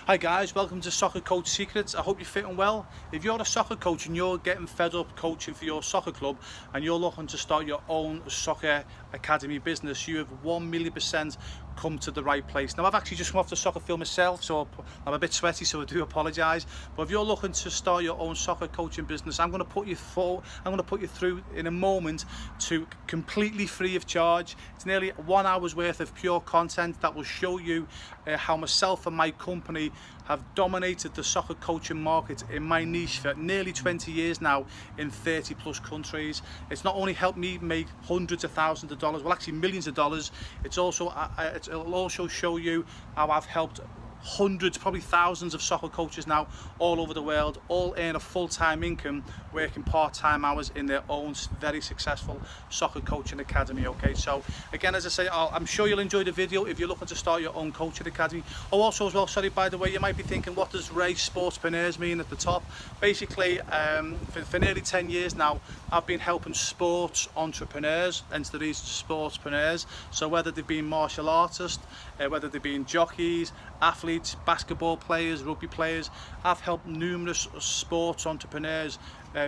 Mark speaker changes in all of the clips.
Speaker 1: Hi guys, welcome to Soccer Coach Secrets. I hope you're fitting well. If you're a soccer coach and you're getting fed up coaching for your soccer club and you're looking to start your own soccer academy business, you have 1,000,000% come to the right place. Now I've actually just come off the soccer field myself, so I'm a bit sweaty, so I do apologise. But if you're looking to start your own soccer coaching business, I'm going to put you through in a moment to completely free of charge. It's nearly 1 hour's worth of pure content that will show you how myself and my company have dominated the soccer coaching market in my niche for nearly 20 years now in 30 plus countries. It's not only helped me make hundreds of thousands of dollars, well actually millions of dollars, it'll also show you how I've helped hundreds, probably thousands of soccer coaches now all over the world, all earn a full-time income working part-time hours in their own very successful soccer coaching academy. Okay, so again, as I say, I'm sure you'll enjoy the video if you're looking to start your own coaching academy. Oh, also as well, sorry, by the way, you might be thinking, what does Ray Sportspreneurs mean at the top? Basically, for nearly 10 years now, I've been helping sports entrepreneurs, hence the reason sportspreneurs. So whether they've been martial artists, whether they've been jockeys, athletes, basketball players, rugby players, I've helped numerous sports entrepreneurs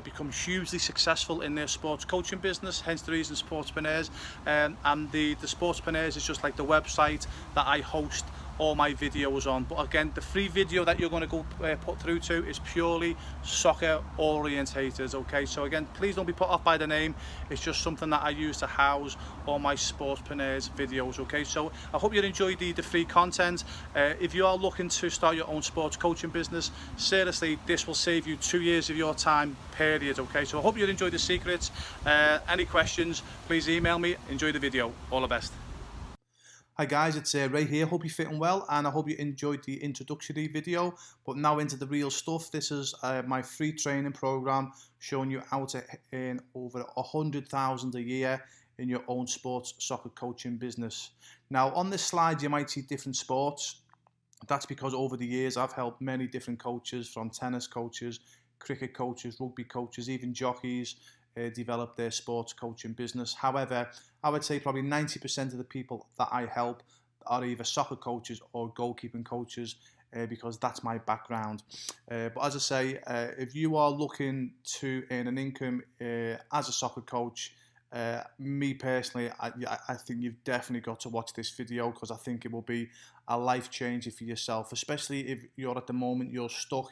Speaker 1: become hugely successful in their sports coaching business, hence the reason sportspreneurs. And the sportspreneurs is just like the website that I host all my videos on. But again, the free video that you're going to go put through to is purely soccer orientated. Okay, so again, please don't be put off by the name. It's just something that I use to house all my sportspreneurs videos. Okay, so I hope you enjoy the free content. If you are looking to start your own sports coaching business, seriously, this will save you 2 years of your time period. Okay, so I hope you enjoy the secrets. Any questions, please email me. Enjoy the video. All the best. Hi guys, it's Ray here. Hope you're fitting well, and I hope you enjoyed the introductory video. But now into the real stuff. This is my free training program showing you how to earn over 100,000 a year in your own sports soccer coaching business. Now on this slide you might see different sports. That's because over the years I've helped many different coaches, from tennis coaches, cricket coaches, rugby coaches, even jockeys, develop their sports coaching business. However, I would say probably 90% of the people that I help are either soccer coaches or goalkeeping coaches, because that's my background. But as I say, if you are looking to earn an income as a soccer coach, me personally, I think you've definitely got to watch this video, because I think it will be a life changer for yourself, especially if you're at the moment you're stuck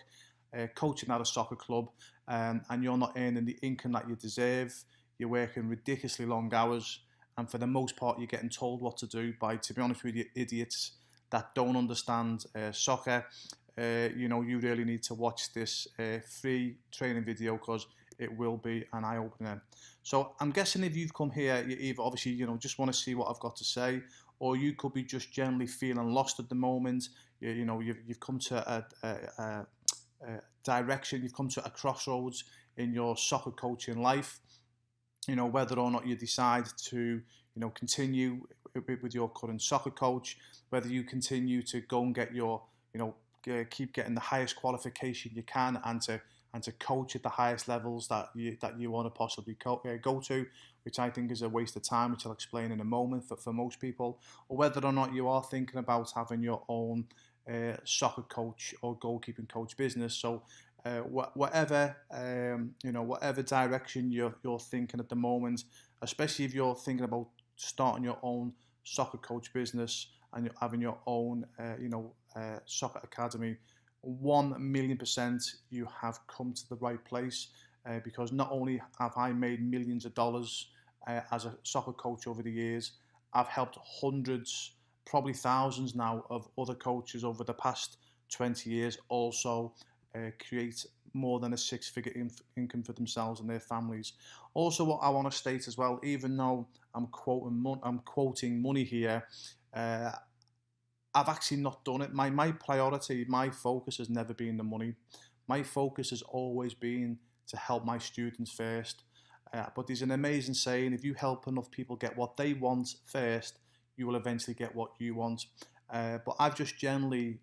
Speaker 1: coaching at a soccer club, and you're not earning the income that you deserve. You're working ridiculously long hours, and for the most part you're getting told what to do by, to be honest with you, idiots that don't understand soccer. You really need to watch this free training video, because it will be an eye-opener. So I'm guessing if you've come here, you either obviously just want to see what I've got to say, or you could be just generally feeling lost at the moment. You've come to a direction, you've come to a crossroads in your soccer coaching life. Whether or not you decide to continue with your current soccer coach, whether you continue to go and get your keep getting the highest qualification you can, and to coach at the highest levels that you want to possibly go to, which I think is a waste of time, which I'll explain in a moment for most people, or whether or not you are thinking about having your own soccer coach or goalkeeping coach business. So whatever whatever direction you're thinking at the moment, especially if you're thinking about starting your own soccer coach business and you're having your own soccer academy, 1,000,000% you have come to the right place, because not only have I made millions of dollars as a soccer coach over the years, I've helped hundreds, probably thousands now, of other coaches over the past 20 years also create more than a six-figure income for themselves and their families. Also, what I want to state as well, even though I'm quoting money here, I've actually not done it. My priority, my focus has never been the money. My focus has always been to help my students first. But there's an amazing saying: if you help enough people get what they want first, you will eventually get what you want. But I've just generally,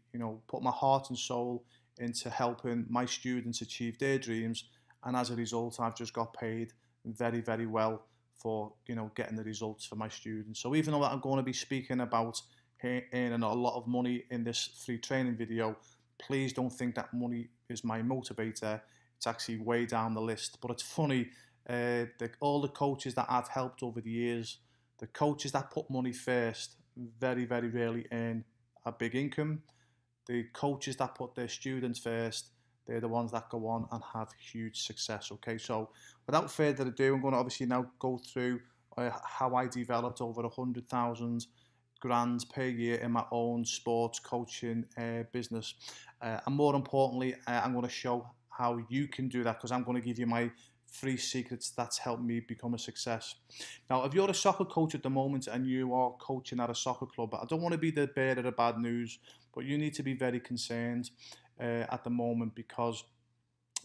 Speaker 1: put my heart and soul into helping my students achieve their dreams, and as a result, I've just got paid very, very well for getting the results for my students. So even though I'm going to be speaking about earning a lot of money in this free training video, please don't think that money is my motivator. It's actually way down the list. But it's funny, all the coaches that I've helped over the years, the coaches that put money first very, very rarely earn a big income. The coaches that put their students first, they're the ones that go on and have huge success. Okay, so without further ado, I'm going to obviously now go through how I developed over 100,000 grand per year in my own sports coaching business. And more importantly, I'm going to show how you can do that, because I'm going to give you my 3 secrets that's helped me become a success. Now, if you're a soccer coach at the moment and you are coaching at a soccer club, I don't want to be the bearer of the bad news, but you need to be very concerned at the moment, because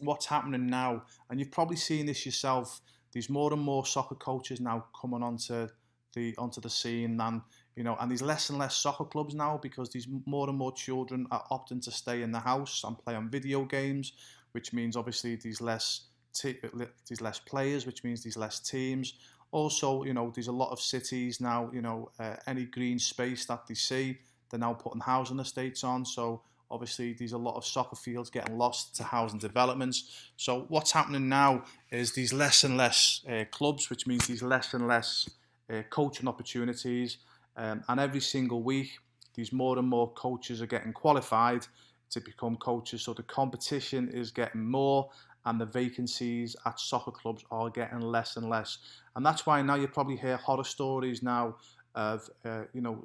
Speaker 1: what's happening now, and you've probably seen this yourself, there's more and more soccer coaches now coming onto the scene, and and there's less and less soccer clubs now, because there's more and more children are opting to stay in the house and play on video games, which means obviously there's less players, which means there's less teams. Also, there's a lot of cities now, any green space that they see, they're now putting housing estates on. So obviously there's a lot of soccer fields getting lost to housing developments. So what's happening now is there's less and less clubs, which means there's less and less coaching opportunities. And every single week, there's more and more coaches are getting qualified to become coaches. So the competition is getting more, and the vacancies at soccer clubs are getting less and less. And that's why now you probably hear horror stories now of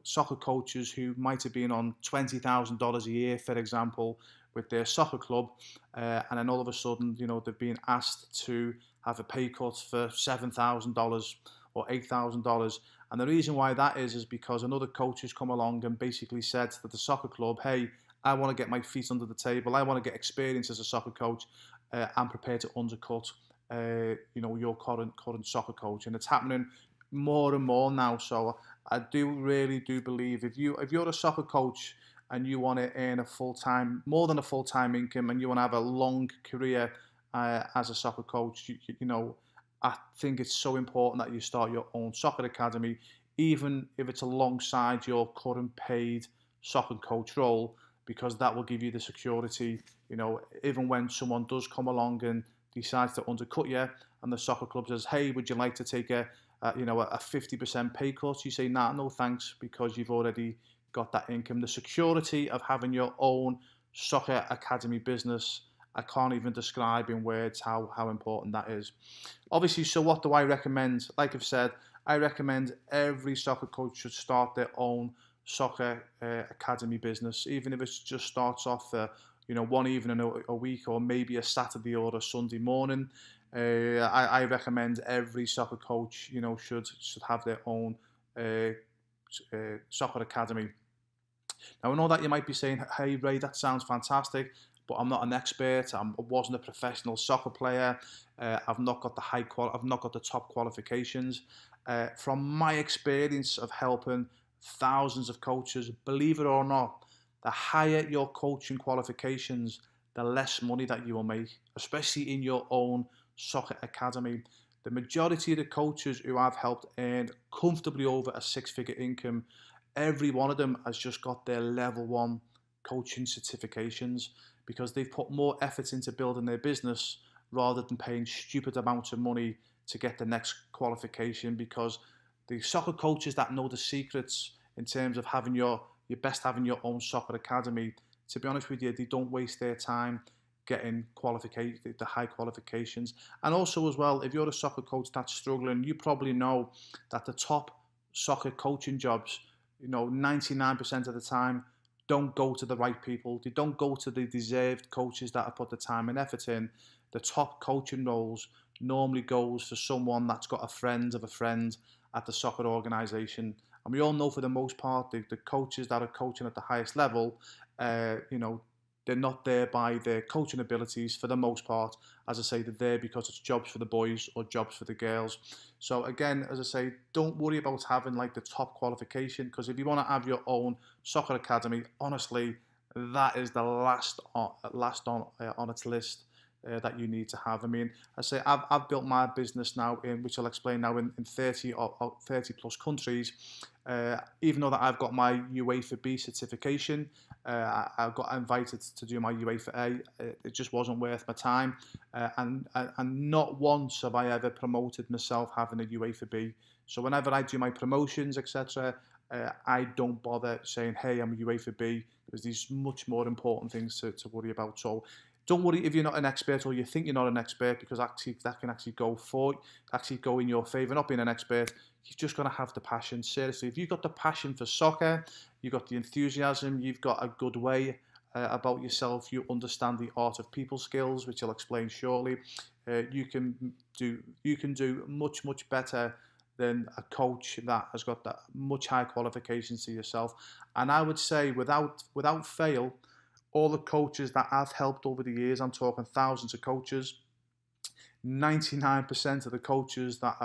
Speaker 1: soccer coaches who might have been on $20,000 a year, for example, with their soccer club, and then all of a sudden, they've been asked to have a pay cut for $7,000 or $8,000. And the reason why that is because another coach has come along and basically said to the soccer club, hey, I want to get my feet under the table, I want to get experience as a soccer coach, I'm prepared to undercut your current soccer coach. And it's happening more and more now. So I really do believe if you're a soccer coach and you want to earn more than a full-time income, and you want to have a long career as a soccer coach, I think it's so important that you start your own soccer academy, even if it's alongside your current paid soccer coach role, because that will give you the security, even when someone does come along and decides to undercut you, and the soccer club says, hey, would you like to take a 50% pay cut? You say, nah, no thanks, because you've already got that income. The security of having your own soccer academy business, I can't even describe in words how important that is. Obviously, so what do I recommend? Like I've said, I recommend every soccer coach should start their own soccer academy business, even if it just starts off one evening a week, or maybe a Saturday or a Sunday morning. I recommend every soccer coach should have their own soccer academy. Now, I know that you might be saying, hey Ray, that sounds fantastic, but I'm not an expert. I wasn't a professional soccer player. I've not got I've not got the top qualifications. From my experience of helping thousands of coaches, believe it or not, the higher your coaching qualifications, the less money that you will make, especially in your own soccer academy. The majority of the coaches who I've helped earn comfortably over a 6-figure income, every one of them has just got their level 1 coaching certifications, because they've put more effort into building their business rather than paying stupid amounts of money to get the next qualification. Because the soccer coaches that know the secrets in terms of having your own soccer academy, to be honest with you, they don't waste their time getting the high qualifications. And also as well, if you're a soccer coach that's struggling, you probably know that the top soccer coaching jobs, 99% of the time, don't go to the right people. They don't go to the deserved coaches that have put the time and effort in. The top coaching roles normally goes for someone that's got a friend of a friend at the soccer organisation. And we all know, for the most part, the coaches that are coaching at the highest level, they're not there by their coaching abilities for the most part. As I say, they're there because it's jobs for the boys or jobs for the girls. So again, as I say, don't worry about having like the top qualification, because if you want to have your own soccer academy, honestly, that is the last on its list. that you need to have. I mean, I say I've built my business now in, which I'll explain now, in 30 or 30 plus countries. Even though that I've got my UEFA B certification, I got invited to do my UEFA A. It just wasn't worth my time, and not once have I ever promoted myself having a UEFA B. So whenever I do my promotions, etc., I don't bother saying, hey, I'm a UEFA B, because there's much more important things to worry about. So don't worry if you're not an expert, or you think you're not an expert, because actually that can actually go in your favour. Not being an expert, you've just got to have the passion. Seriously, if you've got the passion for soccer, you've got the enthusiasm, you've got a good way about yourself, you understand the art of people skills, which I'll explain shortly. You can do much better than a coach that has got that much higher qualifications to yourself. And I would say, without fail, all the coaches that I've helped over the years, I'm talking thousands of coaches, 99% of the coaches that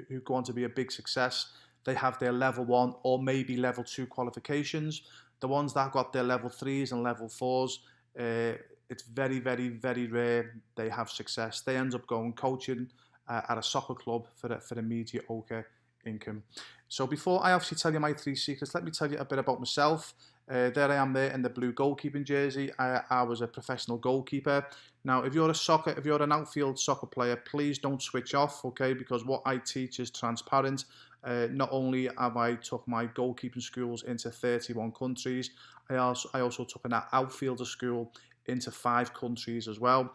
Speaker 1: who go on to be a big success, they have their level 1 or maybe level 2 qualifications. The ones that got their level 3s and level 4s, it's very rare they have success. They end up going coaching at a soccer club for a mediocre income. So before I obviously tell you my 3 secrets, let me tell you a bit about myself. There I am there in the blue goalkeeping jersey. I was a professional goalkeeper. Now, if you're an outfield soccer player, please don't switch off, okay? Because what I teach is transparent. Not only have I took my goalkeeping schools into 31 countries, I also took an outfielder school into 5 countries as well,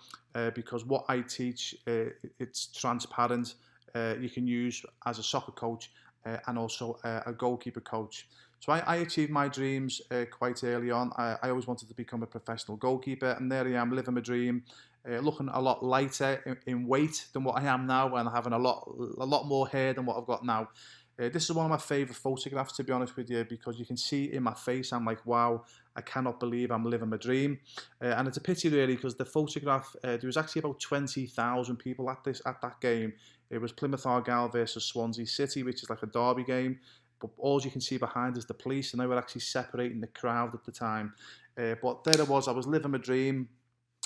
Speaker 1: because what I teach, it's transparent. You can use as a soccer coach and also a goalkeeper coach. So I achieved my dreams quite early on. I always wanted to become a professional goalkeeper, and there I am, living my dream, looking a lot lighter in weight than what I am now, and having a lot more hair than what I've got now. This is one of my favourite photographs, to be honest with you, because you can see in my face, I'm like, wow, I cannot believe I'm living my dream. And it's a pity, really, because the photograph, there was actually about 20,000 people at that game. It was Plymouth Argyle versus Swansea City, which is like a derby game. But all you can see behind is the police, and they were actually separating the crowd at the time. But there it was, I was living my dream,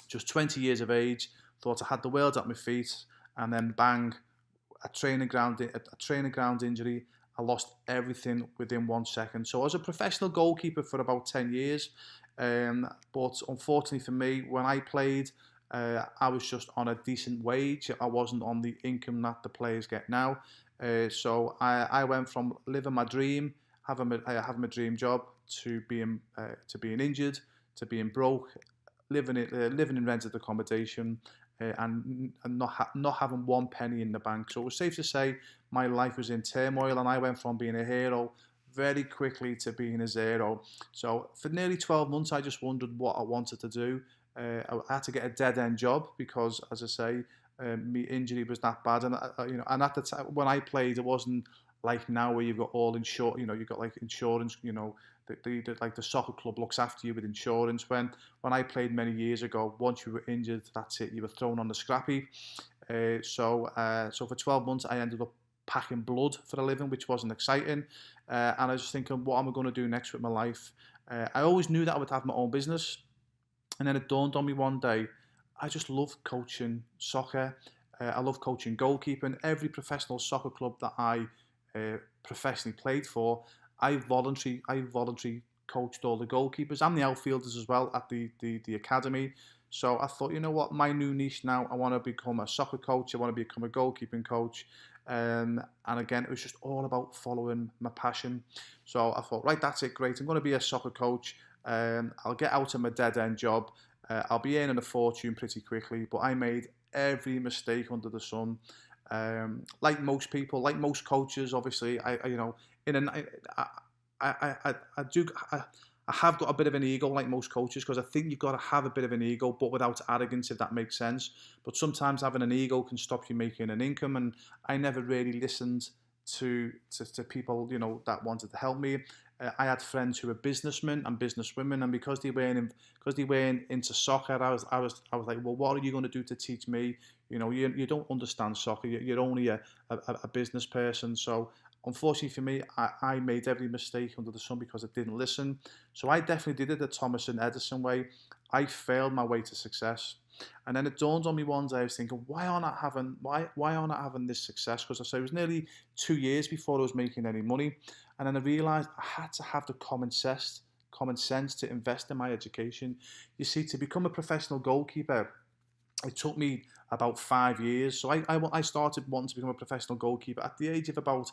Speaker 1: just 20 years of age, thought I had the world at my feet, and then bang, a training ground injury. I lost everything within 1 second. So I was a professional goalkeeper for about 10 years. But unfortunately for me, when I played, I was just on a decent wage. I wasn't on the income that the players get now. So I went from living my dream, having my dream job, to being injured, to being broke, living in rented accommodation, and not having 1 penny in the bank. So it was safe to say my life was in turmoil, and I went from being a hero very quickly to being a zero. So for nearly 12 months, I just wondered what I wanted to do. I had to get a dead-end job because, as I say, my injury was that bad, and and at the time when I played, it wasn't like now where you've got all insurance. You've got like insurance. Like the soccer club looks after you with insurance. When I played many years ago, once you were injured, that's it. You were thrown on the scrappy. So for 12 months, I ended up packing blood for a living, which wasn't exciting. And I was just thinking, what am I going to do next with my life? I always knew that I would have my own business. And then it dawned on me one day, I just love coaching soccer. I love coaching goalkeeping. Every professional soccer club that I professionally played for, I voluntarily coached all the goalkeepers and the outfielders as well at the academy. So I thought, you know what, my new niche now, I want to become a soccer coach. I want to become a goalkeeping coach. And again, it was just all about following my passion. So I thought, right, that's it, great. I'm going to be a soccer coach. I'll get out of my dead-end job. I'll be earning a fortune pretty quickly, but I made every mistake under the sun. Like most people, like most coaches, obviously, I have got a bit of an ego, like most coaches, because I think you've got to have a bit of an ego, but without arrogance, if that makes sense. But sometimes having an ego can stop you making an income, and I never really listened to people, that wanted to help me. I had friends who were businessmen and businesswomen, and because they weren't into soccer, I was like, well, what are you going to do to teach me? You don't understand soccer. You're only a business person. So unfortunately for me, I made every mistake under the sun because I didn't listen. So I definitely did it the Thomas and Edison way. I failed my way to success. And then it dawned on me one day, I was thinking, why aren't I having this success? Because I say it was nearly 2 years before I was making any money. And then I realized I had to have the common sense to invest in my education. You see, to become a professional goalkeeper, it took me about 5 years. So I started wanting to become a professional goalkeeper at the age of about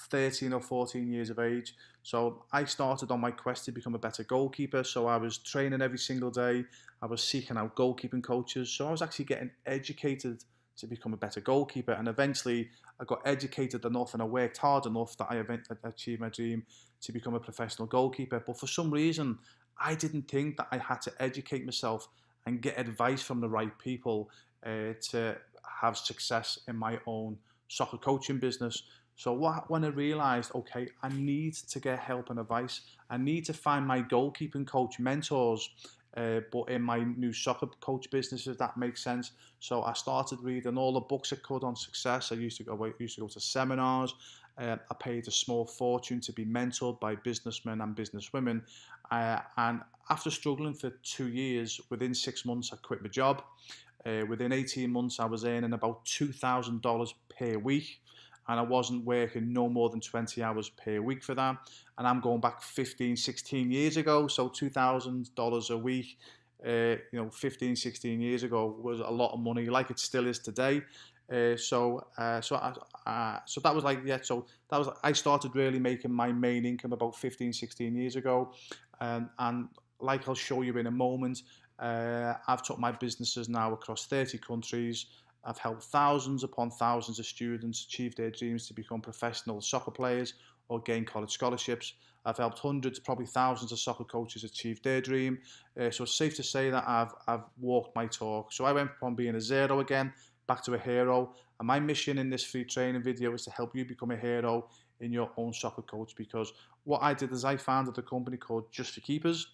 Speaker 1: 13 or 14 years of age. So I started on my quest to become a better goalkeeper. So I was training every single day. I was seeking out goalkeeping coaches. So I was actually getting educated to become a better goalkeeper. And eventually I got educated enough and I worked hard enough that I achieved my dream to become a professional goalkeeper. But for some reason, I didn't think that I had to educate myself and get advice from the right people to have success in my own soccer coaching business. So when I realised, okay, I need to get help and advice, I need to find my goalkeeping coach mentors, but in my new soccer coach business, if that makes sense. So I started reading all the books I could on success. I used to go to seminars. I paid a small fortune to be mentored by businessmen and businesswomen. And after struggling for 2 years, within 6 months, I quit my job. Within 18 months, I was earning about $2,000 per week. And I wasn't working no more than 20 hours per week for that. And I'm going back 15, 16 years ago. So $2,000 a week, 15, 16 years ago was a lot of money, like it still is today. So that was like, yeah, so that was, I started really making my main income about 15, 16 years ago. And like I'll show you in a moment, I've took my businesses now across 30 countries. I've helped thousands upon thousands of students achieve their dreams to become professional soccer players or gain college scholarships. I've helped hundreds, probably thousands of soccer coaches achieve their dream. So it's safe to say that I've walked my talk. So I went from being a zero again, back to a hero. And my mission in this free training video is to help you become a hero in your own soccer coach, because what I did is I founded a company called Just for Keepers,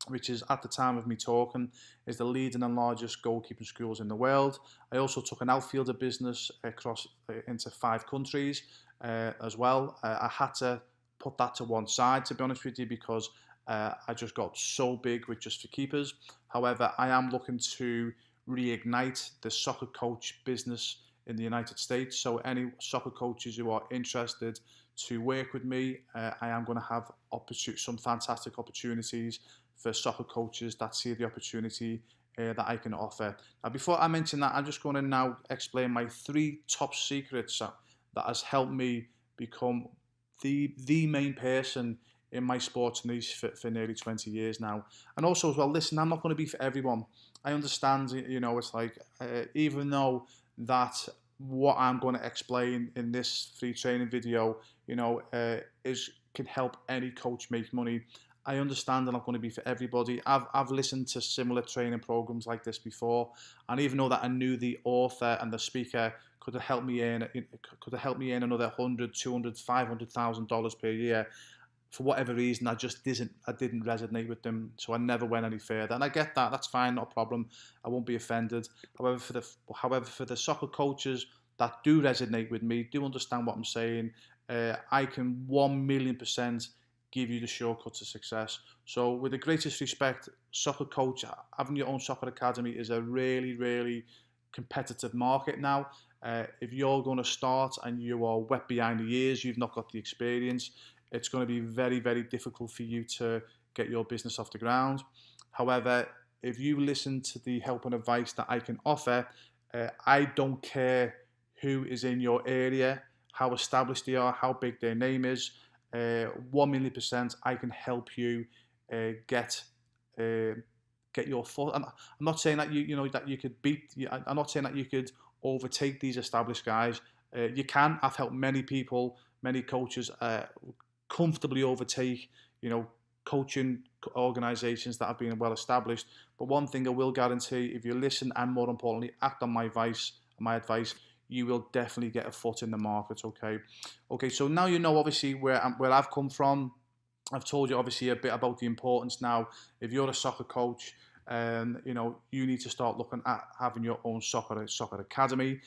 Speaker 1: which is, at the time of me talking, is the leading and largest goalkeeping schools in the world. I also took an outfielder business across into 5 countries as well. I had to put that to one side, to be honest with you, because I just got so big with Just for Keepers. However, I am looking to reignite the soccer coach business in the United States. So any soccer coaches who are interested to work with me, I am going to have some fantastic opportunities for soccer coaches that see the opportunity that I can offer. Now, before I mention that, I'm just going to now explain my 3 top secrets that has helped me become the main person in my sports niche for nearly 20 years now. And also as well, listen, I'm not going to be for everyone. I understand, it's like, even though that what I'm going to explain in this free training video, can help any coach make money, I understand they're not going to be for everybody. I've listened to similar training programs like this before, and even though that I knew the author and the speaker could have helped me earn another $100, $200, $500,000 per year, for whatever reason, I didn't resonate with them, so I never went any further. And I get that; that's fine, not a problem. I won't be offended. However, for the soccer coaches that do resonate with me, do understand what I'm saying, I can 1,000,000% give you the shortcut to success. So with the greatest respect, soccer coach, having your own soccer academy is a really, really competitive market now. If you're going to start and you are wet behind the ears, you've not got the experience, it's going to be very, very difficult for you to get your business off the ground. However, if you listen to the help and advice that I can offer, I don't care who is in your area, how established they are, how big their name is. 1,000,000% I can help you get your foot. I'm not saying that that you could beat. I'm not saying that you could overtake these established guys. You can. I've helped many people, many coaches comfortably overtake coaching organizations that have been well established. But one thing I will guarantee: if you listen and, more importantly, act on my advice, you will definitely get a foot in the market. Okay. So now you know obviously where I've come from. I've told you obviously a bit about the importance now. If you're a soccer coach, you need to start looking at having your own soccer academy,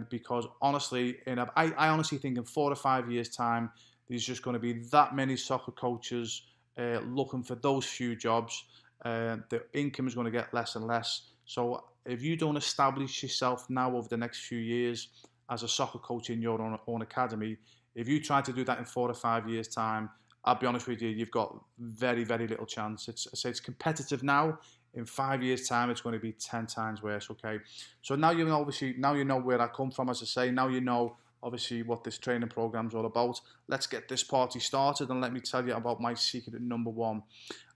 Speaker 1: because honestly, I honestly think in 4 or 5 years' time, there's just going to be that many soccer coaches looking for those few jobs. The income is going to get less and less. So if you don't establish yourself now over the next few years as a soccer coach in your own academy, if you try to do that in 4 or 5 years' time, I'll be honest with you, you've got very, very little chance. It's competitive now. In 5 years' time, it's going to be 10 times worse. Okay, so now you know, obviously, now you know where I come from. As I say, now you know obviously what this training program is all about. Let's get this party started, and let me tell you about my secret number one.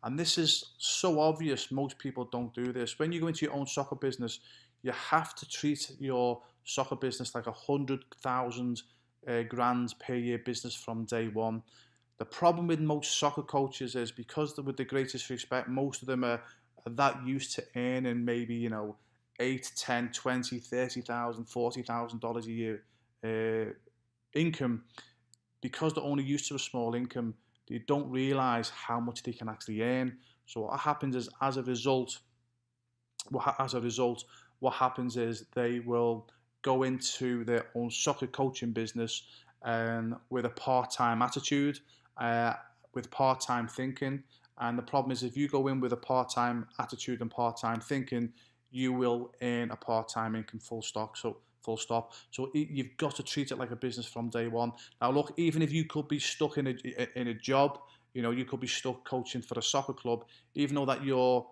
Speaker 1: And this is so obvious, most people don't do this. When you go into your own soccer business, you have to treat your soccer business like 100,000 grand per year business from day one. The problem with most soccer coaches is because, with the greatest respect, most of them are that used to earning maybe, 8, 10, 20, 30,000, $40,000 a year income. Because they're only used to a small income, they don't realize how much they can actually earn. So what happens is, as a result, what happens is they will go into their own soccer coaching business with a part-time attitude, with part-time thinking. And the problem is, if you go in with a part-time attitude and part-time thinking, you will earn a part-time income, full stop. So you've got to treat it like a business from day one. Now, look, even if you could be stuck in a job, you could be stuck coaching for a soccer club, even though that you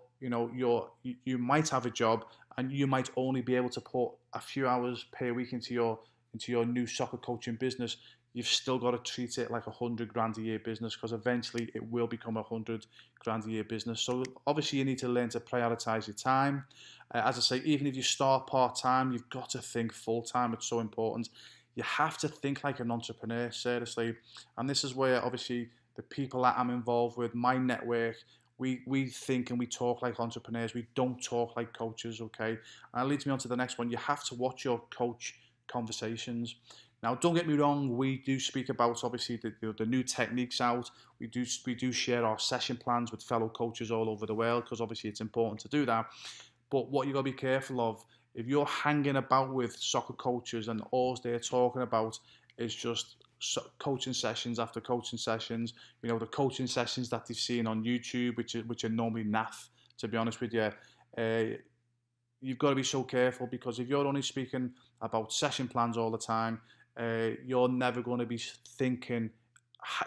Speaker 1: might have a job and you might only be able to put a few hours per week into your new soccer coaching business. You've still got to treat it like 100 grand a year business, because eventually it will become 100 grand a year business. So obviously you need to learn to prioritize your time. As I say, even if you start part-time, you've got to think full-time. It's so important. You have to think like an entrepreneur, seriously. And this is where obviously the people that I'm involved with, my network, we think and we talk like entrepreneurs. We don't talk like coaches, okay? And that leads me on to the next one. You have to watch your coach conversations. Now, don't get me wrong, we do speak about obviously the new techniques out. We do share our session plans with fellow coaches all over the world, because obviously it's important to do that. But what you got to be careful of, if you're hanging about with soccer coaches and all they're talking about is just coaching sessions after coaching sessions, the coaching sessions that they've seen on YouTube, which are normally naff, to be honest with you. You've got to be so careful, because if you're only speaking about session plans all the time, you're never going to be thinking,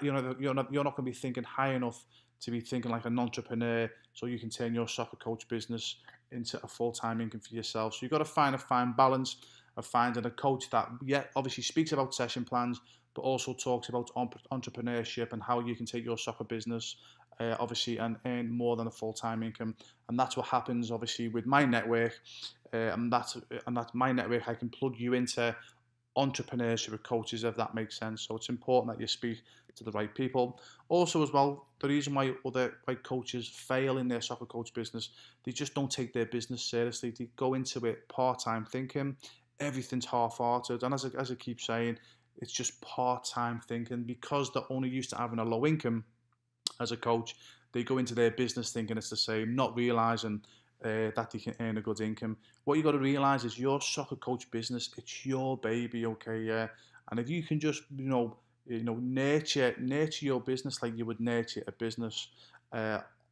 Speaker 1: you're not going to be thinking high enough to be thinking like an entrepreneur, so you can turn your soccer coach business into a full-time income for yourself. So you've got to find a fine balance of finding a coach that, obviously speaks about session plans, but also talks about entrepreneurship and how you can take your soccer business, obviously, and earn more than a full-time income. And that's what happens, obviously, with my network. And that's my network. I can plug you into entrepreneurship with coaches, if that makes sense. So it's important that you speak to the right people. Also, as well, the reason why other coaches fail in their soccer coach business, they just don't take their business seriously. They go into it part-time thinking, everything's half-hearted, and as I keep saying, it's just part-time thinking. Because they're only used to having a low income as a coach, they go into their business thinking it's the same, not realizing that they can earn a good income. What you got to realize is your soccer coach business, it's your baby, okay? Yeah, and if you can just nurture your business like you would nurture a business,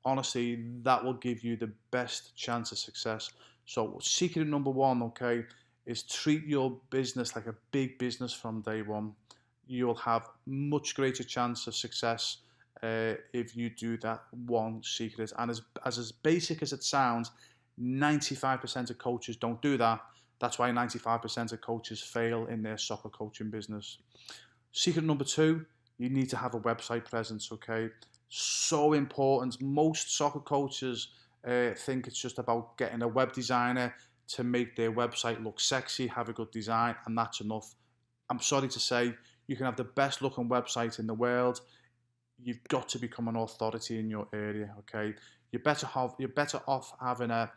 Speaker 1: honestly, that will give you the best chance of success. So secret number one, okay, is treat your business like a big business from day one. You'll have much greater chance of success if you do that one secret. And as basic as it sounds, 95% of coaches don't do that. That's why 95% of coaches fail in their soccer coaching business. Secret number two, you need to have a website presence, okay? So important. Most soccer coaches think it's just about getting a web designer to make their website look sexy, have a good design, and that's enough. I'm sorry to say, you can have the best looking website in the world. You've got to become an authority in your area, okay? You're better off having a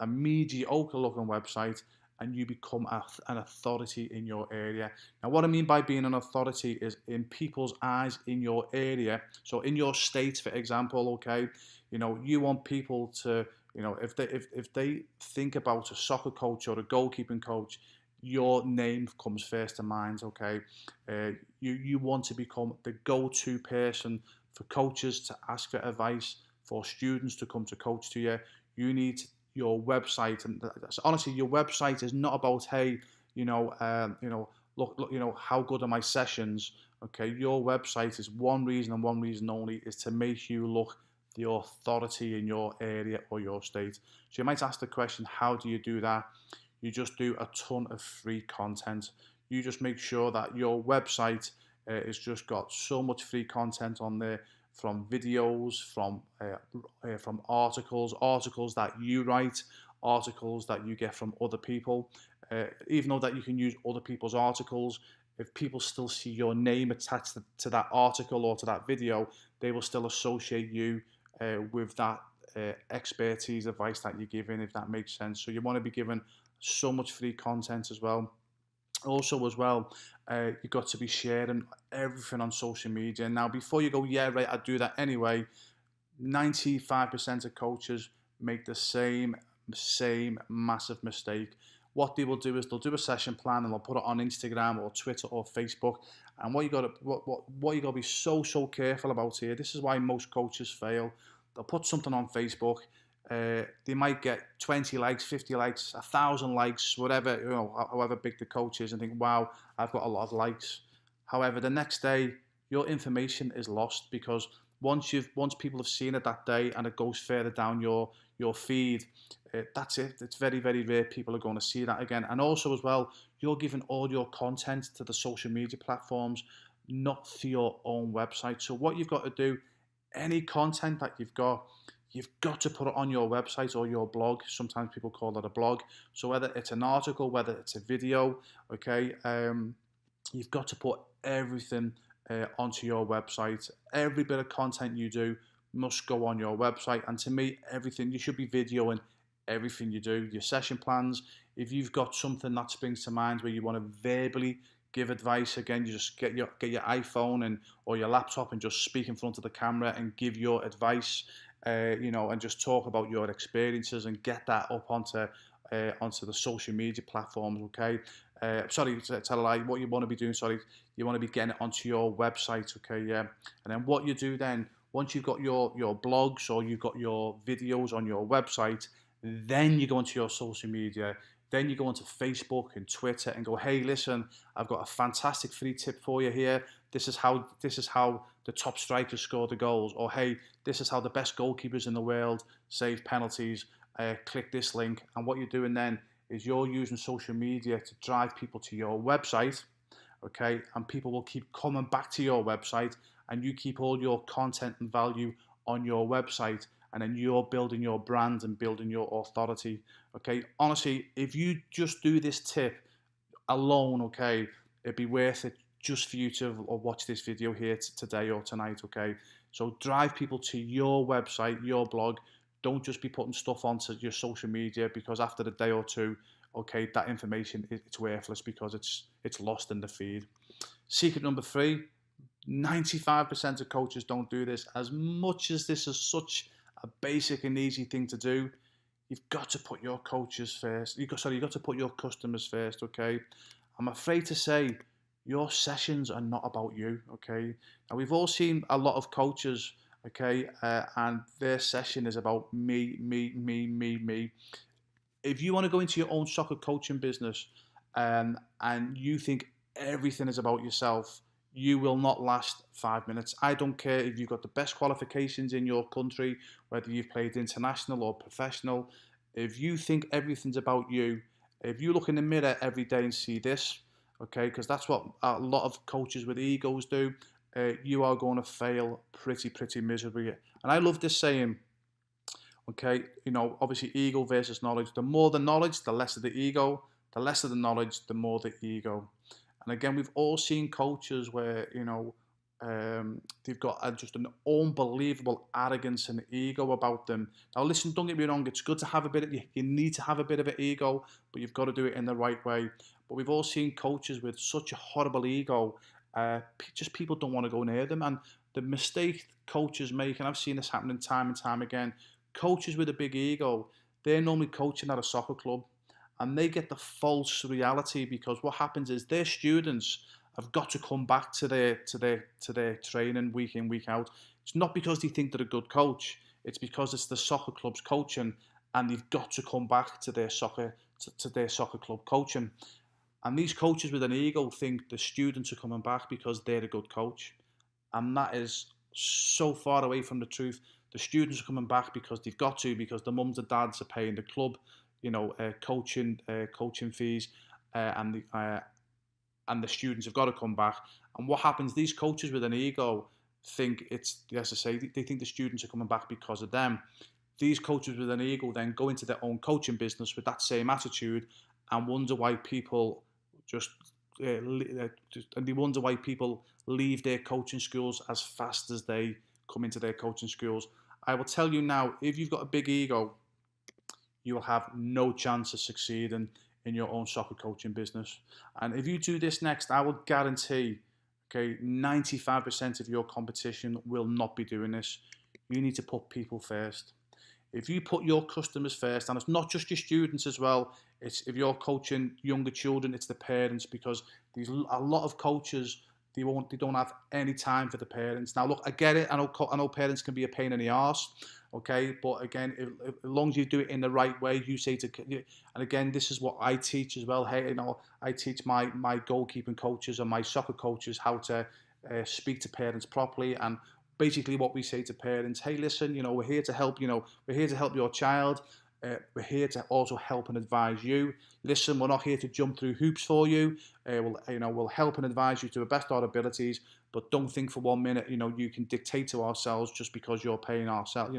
Speaker 1: mediocre looking website, and you become an authority in your area. Now, what I mean by being an authority is in people's eyes in your area. So in your state, for example, okay, you want people to, if they think about a soccer coach or a goalkeeping coach, your name comes first to mind, okay? You want to become the go-to person for coaches to ask for advice, for students to come to coach to you. your website. And honestly, your website is not about, hey, look, how good are my sessions? Okay, your website is one reason and one reason only, is to make you look the authority in your area or your state. So you might ask the question, how do you do that? You just do a ton of free content. You just make sure that your website has just got so much free content on there, from videos, from articles that you write, articles that you get from other people. Even though that you can use other people's articles, if people still see your name attached to that article or to that video, they will still associate you with that expertise, advice that you're giving, if that makes sense. So you want to be given so much free content as well. Also as well, you've got to be sharing everything on social media. Now, before you go, yeah, right, I do that anyway, 95% of coaches make the same massive mistake. What they will do is they'll do a session plan and they'll put it on Instagram or Twitter or Facebook. And what you got to be so careful about here, this is why most coaches fail. They'll put something on Facebook. They might get 20 likes, 50 likes, 1,000 likes, whatever, however big the coach is, and think, wow, I've got a lot of likes. However, the next day, your information is lost, because once people have seen it that day and it goes further down your feed, that's it. It's very, very rare people are going to see that again. And also as well, you're giving all your content to the social media platforms, not to your own website. So what you've got to do, any content that you've got to put it on your website or your blog. Sometimes people call that a blog. So whether it's an article, whether it's a video, okay, you've got to put everything onto your website. Every bit of content you do must go on your website. And to me, everything, you should be videoing everything you do. Your session plans, if you've got something that springs to mind where you want to verbally give advice, again, you just get your iPhone or your laptop and just speak in front of the camera and give your advice, and just talk about your experiences and get that up onto the social media platforms, okay? Sorry, tell a lie. What you want to be doing, you want to be getting it onto your website, okay? Yeah. And then what you do then, once you've got your blogs or you've got your videos on your website, then you go into your social media. Then you go onto Facebook and Twitter and go, hey, listen, I've got a fantastic free tip for you here. This is how the top strikers score the goals. Or, hey, this is how the best goalkeepers in the world save penalties. Click this link. And what you're doing then is you're using social media to drive people to your website, okay? And people will keep coming back to your website, and you keep all your content and value on your website, and then you're building your brand and building your authority, okay? Honestly, if you just do this tip alone, okay, it'd be worth it just for you to watch this video here today or tonight, okay? So drive people to your website, your blog. Don't just be putting stuff onto your social media, because after a day or two, okay, that information, it's worthless because it's lost in the feed. Secret number 3, 95% of coaches don't do this. As much as this is such a basic and easy thing to do, you've got to put your coaches first. You've got to put your customers first, okay? I'm afraid to say your sessions are not about you, okay? Now, we've all seen a lot of coaches, okay, and their session is about me. If you want to go into your own soccer coaching business and you think everything is about yourself, you will not last 5 minutes. I don't care if you've got the best qualifications in your country, whether you've played international or professional. If you think everything's about you, if you look in the mirror every day and see this, okay, because that's what a lot of coaches with egos do, you are going to fail pretty miserably. And I love this saying, okay, obviously ego versus knowledge. The more the knowledge, the less of the ego. The less of the knowledge, the more the ego. And again, we've all seen coaches where, they've got just an unbelievable arrogance and ego about them. Now, listen, don't get me wrong. It's good to have you need to have a bit of an ego, but you've got to do it in the right way. But we've all seen coaches with such a horrible ego. Just people don't want to go near them. And the mistake coaches make, and I've seen this happening time and time again, coaches with a big ego, they're normally coaching at a soccer club, and they get the false reality, because what happens is their students have got to come back to their training week in, week out. It's not because they think they're a good coach. It's because it's the soccer club's coaching, and they've got to come back to their to their soccer club coaching. And these coaches with an ego think the students are coming back because they're a good coach, and that is so far away from the truth. The students are coming back because they've got to, because the mums and dads are paying the club, coaching fees, and the students have got to come back. And what happens? These coaches with an ego think it's, as I say, they think the students are coming back because of them. These coaches with an ego then go into their own coaching business with that same attitude and wonder why people and they wonder why people leave their coaching schools as fast as they come into their coaching schools. I will tell you now, if you've got a big ego, you will have no chance of succeeding in your own soccer coaching business. And if you do this next, I will guarantee, okay, 95% of your competition will not be doing this. You need to put people first. If you put your customers first, and it's not just your students as well, it's if you're coaching younger children, it's the parents, because there's a lot of coaches, they don't have any time for the parents. Now look, I get it. I know parents can be a pain in the arse, okay, but again, as long as you do it in the right way, you say to, and again, this is what I teach as well. Hey, I teach my goalkeeping coaches and my soccer coaches how to speak to parents properly. And basically what we say to parents, hey, listen, we're here to help, we're here to help your child. We're here to also help and advise you. Listen, we're not here to jump through hoops for you. We'll help and advise you to the best of our abilities, but don't think for 1 minute, you can dictate to ourselves just because you're paying ourselves,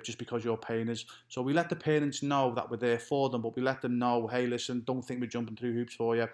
Speaker 1: just because you're paying us. So we let the parents know that we're there for them, but we let them know, hey, listen, don't think we're jumping through hoops for you.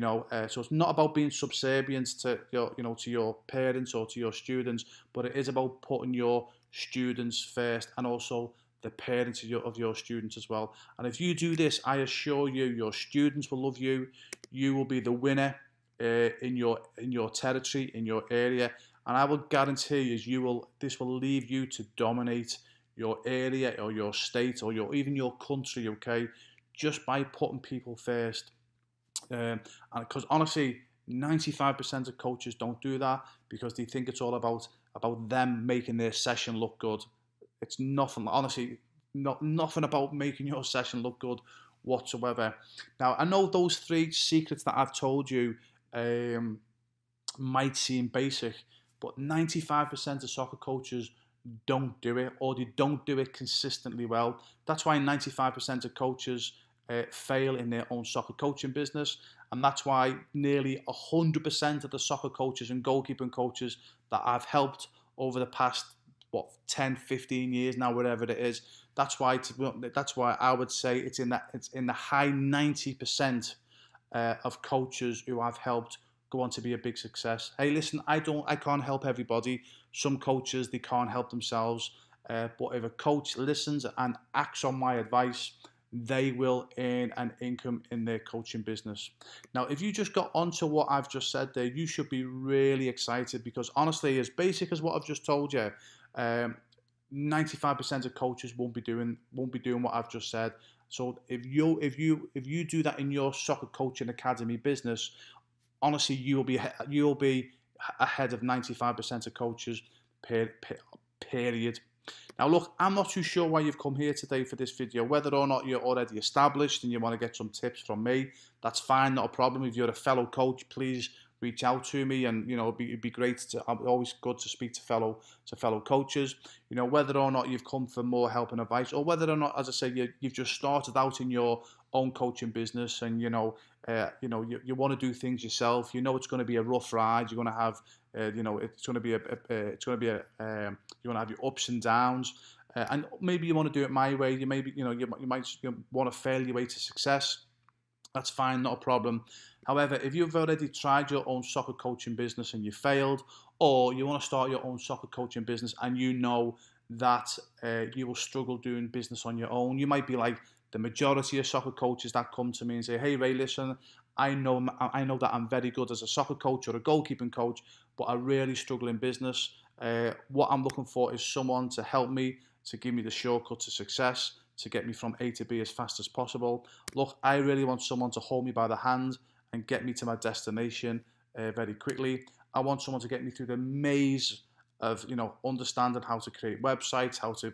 Speaker 1: So it's not about being subservient to to your parents or to your students, but it is about putting your students first, and also the parents of your students as well. And if you do this, I assure you, your students will love you. You will be the winner in your territory, in your area, and I will guarantee you, this will leave you to dominate your area or your state or even your country. Okay, just by putting people first. And because honestly, 95% of coaches don't do that because they think it's all about them making their session look good. It's nothing, honestly, nothing about making your session look good whatsoever. Now, I know those 3 secrets that I've told you might seem basic, but 95% of soccer coaches don't do it, or they don't do it consistently well. That's why 95% of coaches fail in their own soccer coaching business, and that's why nearly 100% of the soccer coaches and goalkeeping coaches that I've helped over the past 10, 15 years now, whatever it is. That's why I would say it's in the high 90% of coaches who I've helped go on to be a big success. Hey, listen, I can't help everybody. Some coaches, they can't help themselves. But if a coach listens and acts on my advice, they will earn an income in their coaching business. Now, if you just got onto what I've just said there, you should be really excited, because honestly, as basic as what I've just told you, 95% of coaches won't be doing what I've just said. So if you do that in your soccer coaching academy business, honestly, you'll be ahead of 95% of coaches. Period. Now look, I'm not too sure why you've come here today for this video. Whether or not you're already established and you want to get some tips from me, that's fine, not a problem. If you're a fellow coach, please reach out to me, and it'd be great always good to speak to fellow coaches. Whether or not you've come for more help and advice, or whether or not, as I say, you've just started out in your own coaching business, and you want to do things yourself. It's going to be a rough ride. You're going to have it's going to be you're going to have your ups and downs, and maybe you want to do it my way. You might want to fail your way to success. That's fine, not a problem. However, if you've already tried your own soccer coaching business and you failed, or you want to start your own soccer coaching business and you know that you will struggle doing business on your own, you might be like the majority of soccer coaches that come to me and say, hey Ray, listen, I know that I'm very good as a soccer coach or a goalkeeping coach, but I really struggle in business. What I'm looking for is someone to help me, to give me the shortcut to success, to get me from A to B as fast as possible. Look, I really want someone to hold me by the hand and get me to my destination very quickly. I want someone to get me through the maze of, you know, understanding how to create websites, how to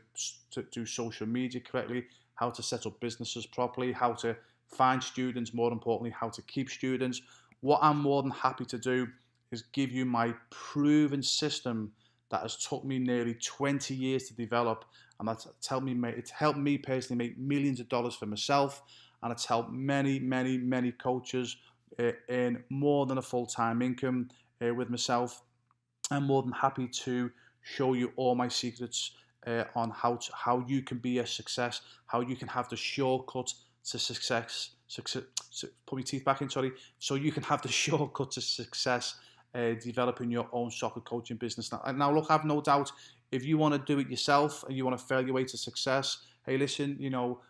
Speaker 1: do social media correctly, how to set up businesses properly, how to find students, more importantly, how to keep students. What I'm more than happy to do is give you my proven system that has took me nearly 20 years to develop, and it's helped me personally make millions of dollars for myself, and it's helped many coaches earn more than a full-time income with myself. I'm more than happy to show you all my secrets on how you can be a success, how you can have the shortcut to success. Put my teeth back in, sorry. So you can have the shortcut to success, developing your own soccer coaching business. Now, look, I've no doubt if you want to do it yourself and you want to fail your way to success, hey, listen, you know,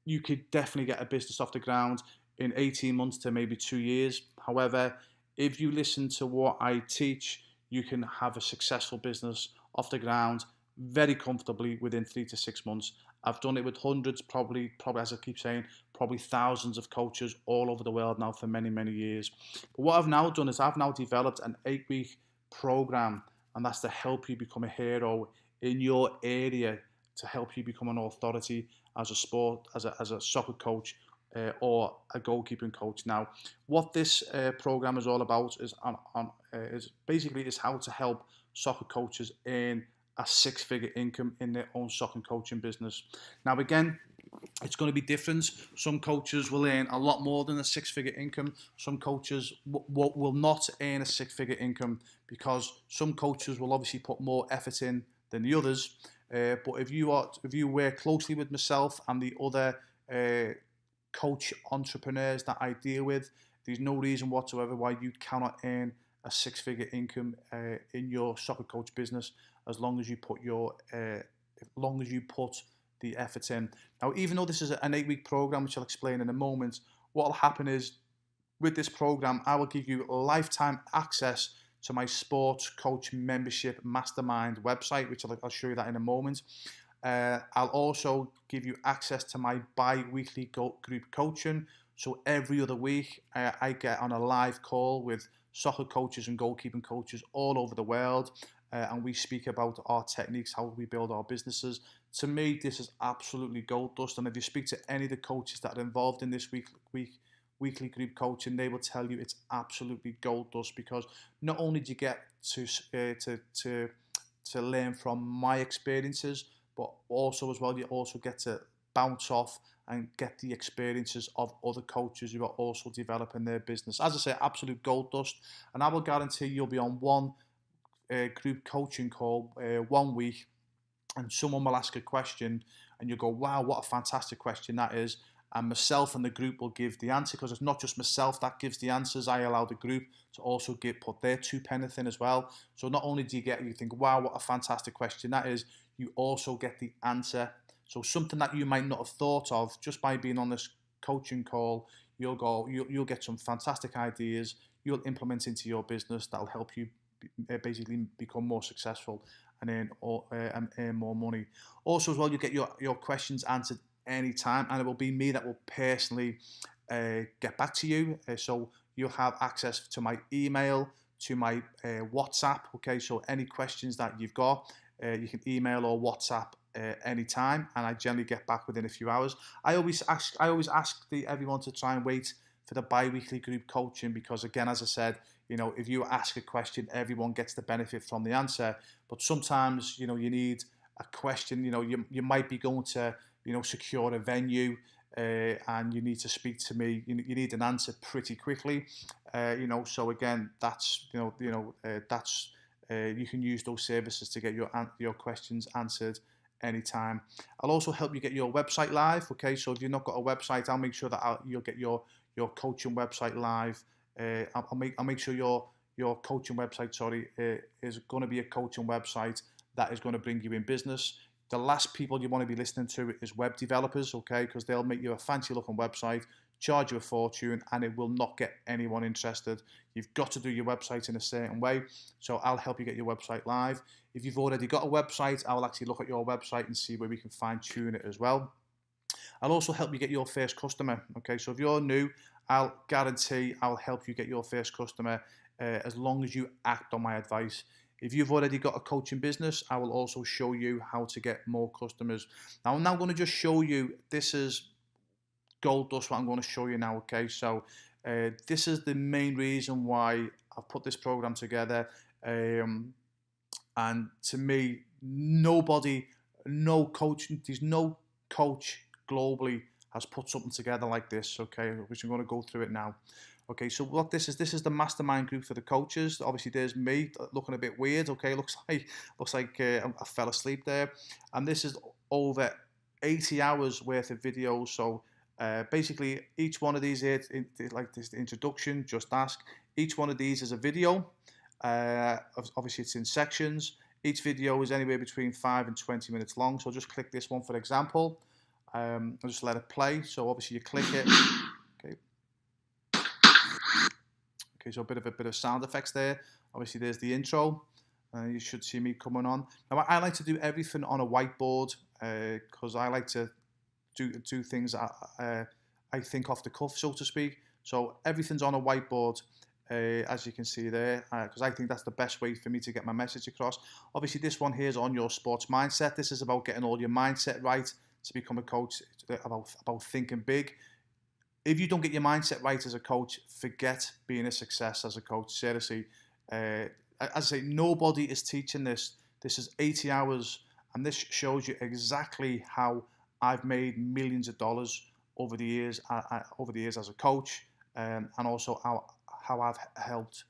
Speaker 1: you could definitely get a business off the ground in 18 months to maybe 2 years. However, if you listen to what I teach, you can have a successful business off the ground very comfortably within 3 to 6 months. I've done it with hundreds, probably as I keep saying, probably thousands of coaches all over the world now for many years. But what I've now done is I've now developed an 8-week program, and that's to help you become a hero in your area, to help you become an authority as a soccer coach or a goalkeeping coach. Now, what this program is all about is basically how to help soccer coaches earn a 6-figure income in their own soccer coaching business. Now, again, it's going to be different. Some coaches will earn a lot more than a 6-figure income. Some coaches will not earn a 6-figure income because some coaches will obviously put more effort in than the others. But if you work closely with myself and the other coach entrepreneurs that I deal with, there's no reason whatsoever why you cannot earn a 6-figure income in your soccer coach business as long as you put the effort in. Now, even though this is an 8-week program, which I'll explain in a moment, what will happen is with this program, I will give you lifetime access to my sports coach membership mastermind website, which I'll show you that in a moment. I'll also give you access to my bi-weekly group coaching. So every other week, I get on a live call with soccer coaches and goalkeeping coaches all over the world, and we speak about our techniques, how we build our businesses. To me, this is absolutely gold dust. And if you speak to any of the coaches that are involved in this weekly group coaching, they will tell you it's absolutely gold dust, because not only do you get to learn from my experiences, but also as well, you also get to bounce off and get the experiences of other coaches who are also developing their business. As I say, absolute gold dust. And I will guarantee you'll be on one group coaching call 1 week, and someone will ask a question and you go, wow, what a fantastic question that is. And myself and the group will give the answer, because it's not just myself that gives the answers. I allow the group to also put their 2 pence in as well. So not only do you think, wow, what a fantastic question that is, you also get the answer. So something that you might not have thought of just by being on this coaching call, you'll get some fantastic ideas you'll implement into your business that'll help you basically become more successful and earn more money. Also as well, you get your questions answered anytime, and it will be me that will personally get back to you. So you'll have access to my email, to my WhatsApp. Okay, so any questions that you've got, you can email or WhatsApp anytime, and I generally get back within a few hours. I always ask everyone to try and wait for the bi-weekly group coaching, because again, as I said, you know, if you ask a question, everyone gets the benefit from the answer. But sometimes, you know, you need a question. You know, you might be going to, you know, secure a venue, and you need to speak to me. You need an answer pretty quickly. You know, so again, that's you can use those services to get your questions answered anytime. I'll also help you get your website live. Okay, so if you've not got a website, I'll make sure that you'll get your coaching website live. I'll make sure your coaching website, is going to be a coaching website that is going to bring you in business. The last people you want to be listening to is web developers, okay, because they'll make you a fancy looking website, charge you a fortune, and it will not get anyone interested. You've got to do your website in a certain way. So I'll help you get your website live. If you've already got a website, I'll actually look at your website and see where we can fine tune it as well. I'll also help you get your first customer. Okay, so if you're new, I'll guarantee I'll help you get your first customer as long as you act on my advice. If you've already got a coaching business, I will also show you how to get more customers. Now, I'm now going to just show you, this is gold dust what I'm going to show you now, okay? So this is the main reason why I've put this program together. And to me, there's no coach globally has put something together like this, okay? Which I'm going to go through it now. Okay, so what this is the mastermind group for the coaches. Obviously, there's me looking a bit weird. Okay, looks like I fell asleep there. And this is over 80 hours worth of videos. So basically, each one of these here, like this introduction, just ask. Each one of these is a video. Obviously, it's in sections. Each video is anywhere between 5 and 20 minutes long. So I'll just click this one for example. I'll just let it play. So obviously, you click it. Okay. Okay, so a bit of sound effects there. Obviously, there's the intro. You should see me coming on. Now, I like to do everything on a whiteboard because I like to do things I think off the cuff, so to speak. So everything's on a whiteboard, as you can see there, because I think that's the best way for me to get my message across. Obviously, this one here is on your sports mindset. This is about getting all your mindset right to become a coach, about thinking big. If you don't get your mindset right as a coach, forget being a success as a coach. Seriously, as I say, nobody is teaching this. This is 80 hours, and this shows you exactly how I've made millions of dollars over the years as a coach, and also how I've helped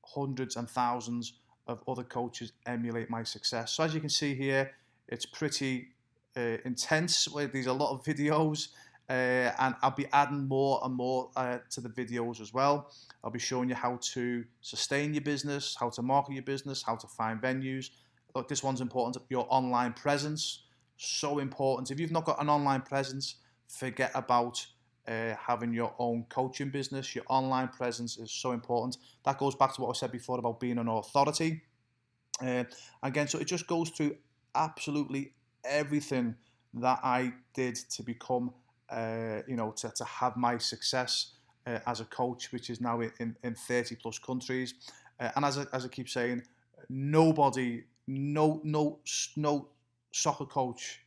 Speaker 1: hundreds and thousands of other coaches emulate my success. So as you can see here, it's pretty intense. There's a lot of videos. And I'll be adding more and more to the videos as well. I'll be showing you how to sustain your business, how to market your business, how to find venues. Look, this one's important, your online presence, so important. If you've not got an online presence, forget about having your own coaching business. Your online presence is so important. That goes back to what I said before about being an authority. Again, so it just goes through absolutely everything that I did to become to have my success as a coach, which is now in 30 plus countries. And as I keep saying, no soccer coach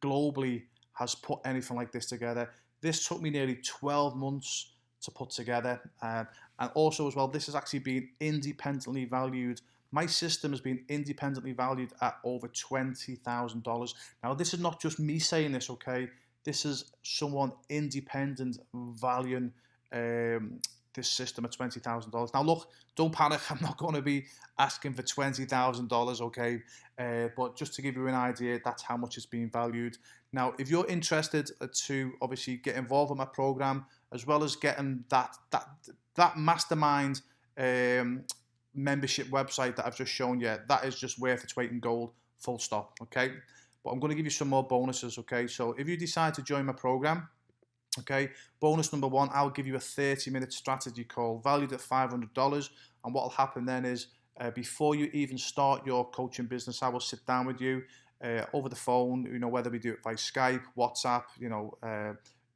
Speaker 1: globally has put anything like this together. This took me nearly 12 months to put together. And also as well, this has actually been independently valued. My system has been independently valued at over $20,000. Now, this is not just me saying this, okay? This is someone independent valuing this system at $20,000. Now, look, don't panic. I'm not going to be asking for $20,000, okay? But just to give you an idea, that's how much it's being valued. Now, if you're interested to obviously get involved in my program, as well as getting that mastermind membership website that I've just shown you, that is just worth its weight in gold, full stop, okay? But I'm going to give you some more bonuses, okay? So if you decide to join my program, okay, bonus number one, I'll give you a 30-minute strategy call valued at $500. And what will happen then is before you even start your coaching business, I will sit down with you over the phone, whether we do it by Skype, WhatsApp,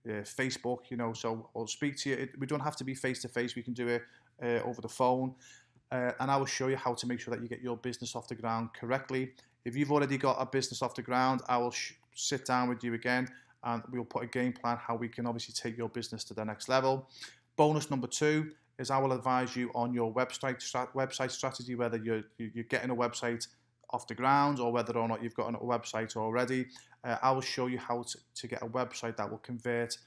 Speaker 1: Facebook, so I'll speak to you. We don't have to be face-to-face. We can do it over the phone. And I will show you how to make sure that you get your business off the ground correctly. If you've already got a business off the ground, I will sit down with you again and we'll put a game plan how we can obviously take your business to the next level. Bonus number two is I will advise you on your website strategy, whether you're getting a website off the ground or whether or not you've got a website already. I will show you how to get a website that will convert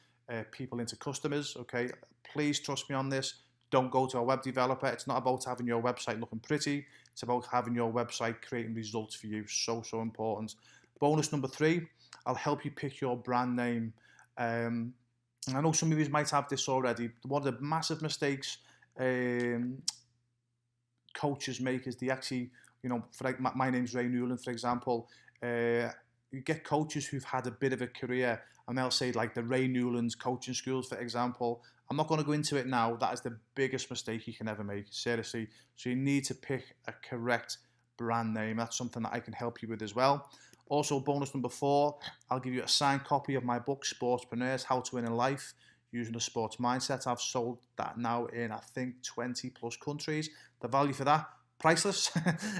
Speaker 1: people into customers, okay? Please trust me on this. Don't go to a web developer. It's not about having your website looking pretty. It's about having your website creating results for you. So important. Bonus number three, I'll help you pick your brand name. I know some of you might have this already. One of the massive mistakes coaches make is they actually, for like my name's Ray Newland, for example. You get coaches who've had a bit of a career and they'll say like the Ray Newland's coaching schools, for example. I'm not going to go into it now. That is the biggest mistake you can ever make, seriously. So you need to pick a correct brand name. That's something that I can help you with as well. Also, bonus number four, I'll give you a signed copy of my book, Sportspreneurs, How to Win in Life Using the Sports Mindset. I've sold that now in, I think, 20 plus countries. The value for that,
Speaker 2: priceless.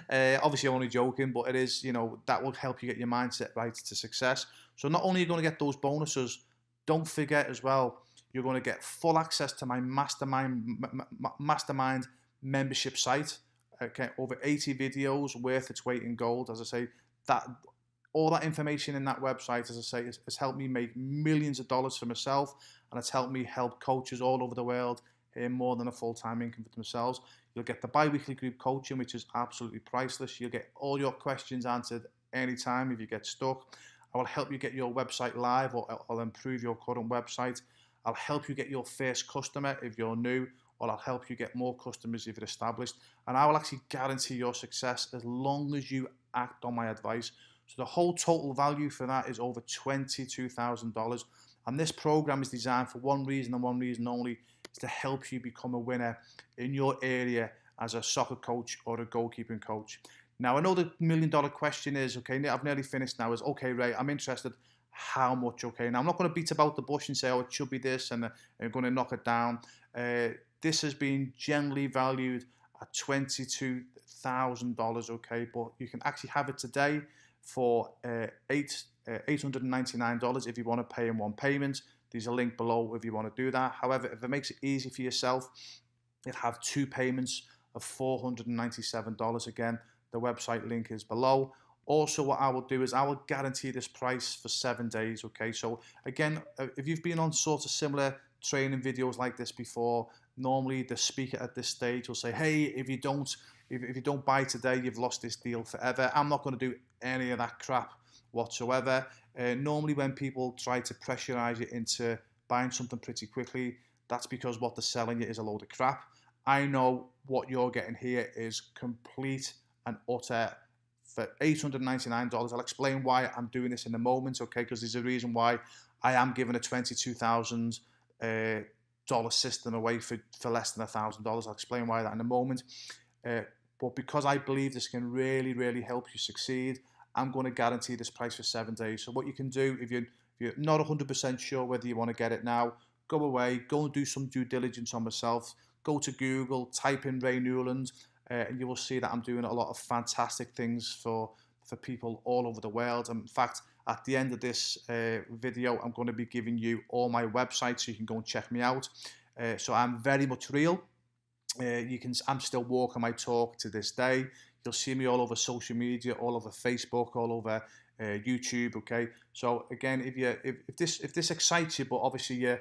Speaker 2: Obviously, I'm only joking, but it is, you know, that will help you get your mindset right to success. So not only are you going to get those bonuses, don't forget as well, you're going to get full access to my mastermind membership site. Okay, over 80 videos worth its weight in gold. As I say, that all that information in that website, as I say, has helped me make millions of dollars for myself, and it's helped me help coaches all over the world earn more than a full-time income for themselves. You'll get the bi-weekly group coaching, which is absolutely priceless. You'll get all your questions answered anytime if you get stuck. I will help you get your website live, or I'll improve your current website. I'll help you get your first customer if you're new, or I'll help you get more customers if you're established. And I will actually guarantee your success as long as you act on my advice. So the whole total value for that is over $22,000. And this program is designed for one reason and one reason only, is to help you become a winner in your area as a soccer coach or a goalkeeping coach. Now, I know the $1 million question is, okay, I've nearly finished now, is, okay, Ray, I'm interested, how much? Okay, now I'm not going to beat about the bush and say, oh, it should be this, and I'm going to knock it down. This has been generally valued at $22,000, okay, but you can actually have it today for $899 if you want to pay in one payment. There's a link below if you want to do that. However, if it makes it easy for yourself, you'll have two payments of $497. Again, the website link is below. Also, what I will do is I will guarantee this price for 7 days, okay? So again, if you've been on sort of similar training videos like this before, normally the speaker at this stage will say, hey, if you don't buy today, you've lost this deal forever. I'm not going to do any of that crap whatsoever. Normally when people try to pressurize you into buying something pretty quickly, that's because what they're selling you is a load of crap. I know what you're getting here is complete and utter for $899. I'll explain why I'm doing this in a moment, okay? Because there's a reason why I am giving a $22,000 system away for less than $1,000. I'll explain why that in a moment. But because I believe this can really, really help you succeed, I'm going to guarantee this price for 7 days. So what you can do, if you're not 100% sure whether you want to get it now, go away, go and do some due diligence on myself. Go to Google, type in Ray Newland, and you will see that I'm doing a lot of fantastic things for people all over the world. In fact, at the end of this video, I'm going to be giving you all my websites so you can go and check me out. So I'm very much real. I'm still walking my talk to this day. You'll see me all over social media, all over Facebook, all over YouTube. Okay. So again, if this excites you, but obviously you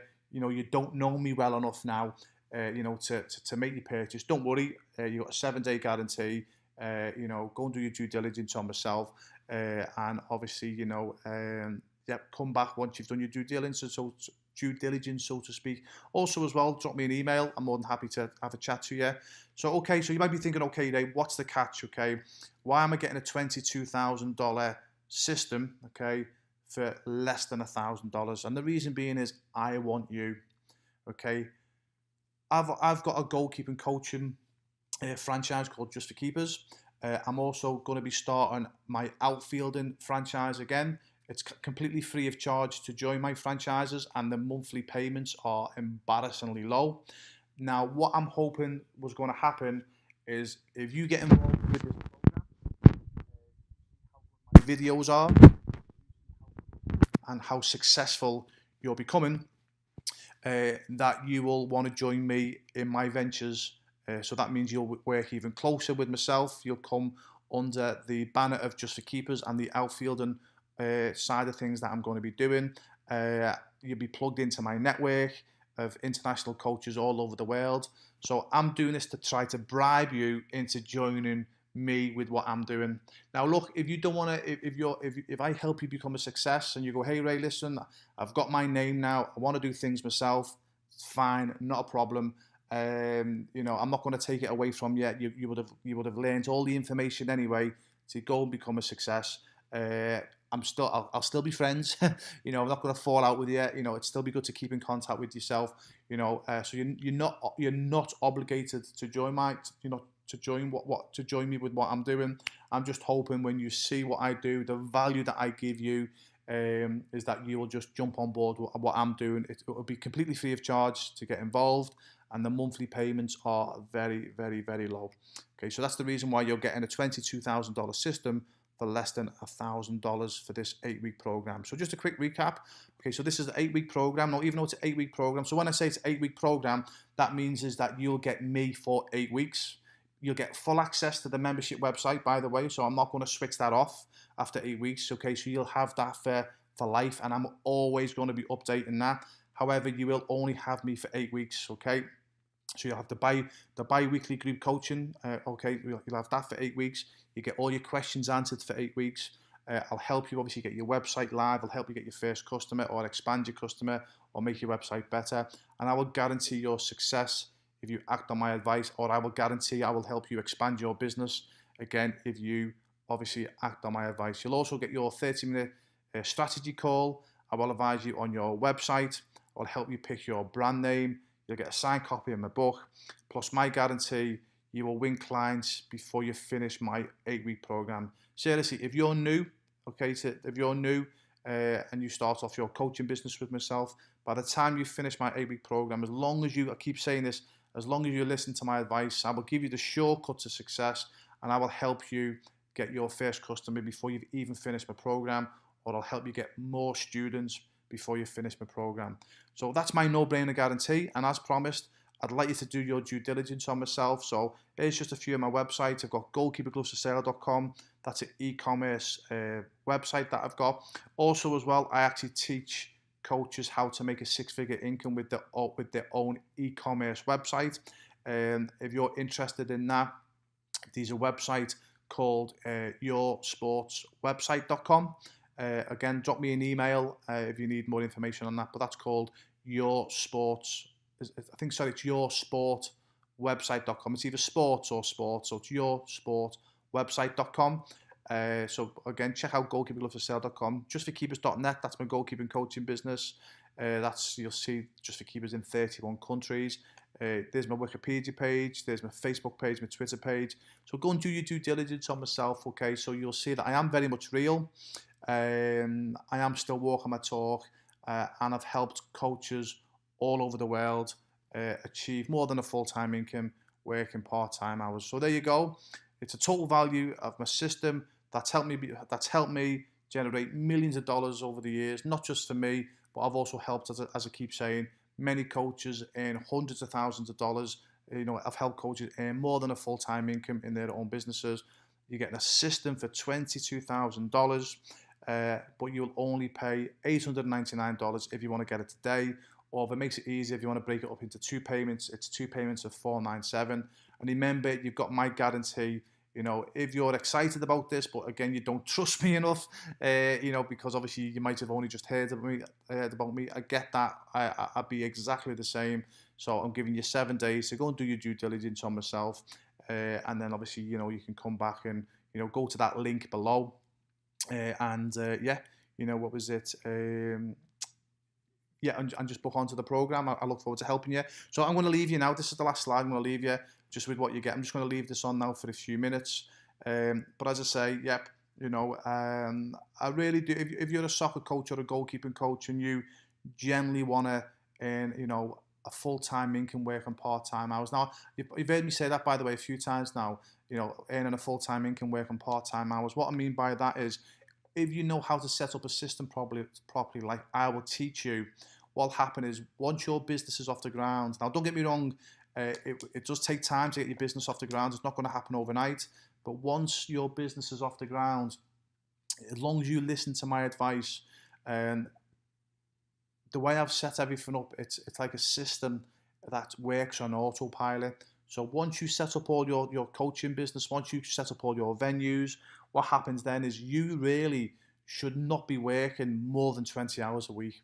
Speaker 2: don't know me well enough now, to make your purchase, don't worry. You've got a 7-day guarantee. Go and do your due diligence on myself, and obviously, come back once you've done your due diligence, so to speak. Also, as well, drop me an email. I'm more than happy to have a chat to you. So, okay, so you might be thinking, okay, Dave, what's the catch? Okay, why am I getting a $22,000 system? Okay, for less than $1,000? And the reason being is I want you. Okay. I've got a goalkeeping coaching franchise called Just for Keepers. I'm also going to be starting my outfielding franchise again. It's completely free of charge to join my franchises, and the monthly payments are embarrassingly low. Now, what I'm hoping was going to happen is if you get involved with this program, how good my videos are and how successful you're becoming, that you will want to join me in my ventures. So that means you'll work even closer with myself. You'll come under the banner of Just for Keepers and the outfielding side of things that I'm going to be doing. You'll be plugged into my network of international coaches all over the world. So I'm doing this to try to bribe you into joining me with what I'm doing. Now, look, if you don't want to, if I help you become a success and you go, hey Ray, listen, I've got my name now, I want to do things myself, it's fine, not a problem. I'm not going to take it away from you. You would have learned all the information anyway to go and become a success. I'll still be friends. I'm not going to fall out with you. It'd still be good to keep in contact with yourself. So you're not obligated to join to join me with what I'm doing. I'm just hoping when you see what I do, the value that I give you, is that you will just jump on board with what I'm doing. It will be completely free of charge to get involved, and the monthly payments are very, very, very low. Okay, so that's the reason why you're getting a $22,000 system for less than $1,000 for this 8-week program. So just a quick recap. Okay, so this is an 8-week program. Now, even though it's an 8-week program, so when I say it's an 8-week program, that means is that you'll get me for 8 weeks. You'll get full access to the membership website, by the way, so I'm not going to switch that off after 8 weeks. Okay, so you'll have that for life, and I'm always going to be updating that. However, you will only have me for 8 weeks, okay? So you'll have the bi-weekly group coaching, okay, you'll have that for 8 weeks. You get all your questions answered for 8 weeks. I'll help you obviously get your website live. I'll help you get your first customer or expand your customer or make your website better. And I will guarantee your success if you act on my advice, or I will guarantee I will help you expand your business, again, if you obviously act on my advice. You'll also get your 30-minute strategy call. I will advise you on your website. I'll help you pick your brand name. You'll get a signed copy of my book, plus my guarantee you will win clients before you finish my 8-week program. Seriously, if you're new, okay, so if you're new and you start off your coaching business with myself, by the time you finish my 8-week program, as long as you, I keep saying this, as long as you listen to my advice, I will give you the shortcut to success, and I will help you get your first customer before you've even finished my program, or I'll help you get more students before you finish my program. So that's my no-brainer guarantee, and as promised, I'd like you to do your due diligence on myself. So here's just a few of my websites. I've got goalkeeperglovesforsale.com. That's an e-commerce website that I've got. Also as well, I actually teach coaches how to make a 6-figure income with their own e-commerce website. If you're interested in that, there's a website called yoursportswebsite.com. Again, drop me an email if you need more information on that, but that's called Your Sports. I think, sorry, it's yoursportwebsite.com. It's either sports or sports, so it's yoursportwebsite.com. So again, check out goalkeeperglovesforsale.com. Justforkeepers.net, that's my goalkeeping coaching business. That's, you'll see, Just for Keepers in 31 countries. There's my Wikipedia page, there's my Facebook page, my Twitter page. So go and do your due diligence on myself, okay? So you'll see that I am very much real. I am still walking my talk, and I've helped coaches all over the world achieve more than a full-time income working part-time hours. So there you go. It's a total value of my system that's helped me generate millions of dollars over the years, not just for me, but I've also helped, as I keep saying, many coaches earn hundreds of thousands of dollars. You know, I've helped coaches earn more than a full-time income in their own businesses. You're getting a system for $22,000, but you'll only pay $899 if you want to get it today. Or if it makes it easier, if you want to break it up into 2 payments, it's 2 payments of $497. And remember, you've got my guarantee. You know, if you're excited about this, but again, you don't trust me enough, you know, because obviously you might have only just heard about me. I get that. I'd be exactly the same. So I'm giving you 7 days to go and do your due diligence on myself. And then obviously, you know, you can come back and, you know, go to that link below. Yeah, you know, what was it? Yeah, and just book onto the program. I look forward to helping you. So I'm going to leave you now. This is the last slide. I'm going to leave you just with what you get. I'm just going to leave this on now for a few minutes. But as I say, yep, you know, I really do. If you're a soccer coach or a goalkeeping coach and you generally want to earn, you know, a full-time income working part-time hours. Now, you've heard me say that, by the way, a few times now, you know, earning a full-time income working part-time hours. What I mean by that is, if you know how to set up a system properly, like I will teach you, what'll happen is once your business is off the ground, now don't get me wrong, it does take time to get your business off the ground. It's not going to happen overnight. But once your business is off the ground, as long as you listen to my advice, and the way I've set everything up, it's like a system that works on autopilot. So once you set up all your coaching business, once you set up all your venues, what happens then is you really should not be working more than 20 hours a week.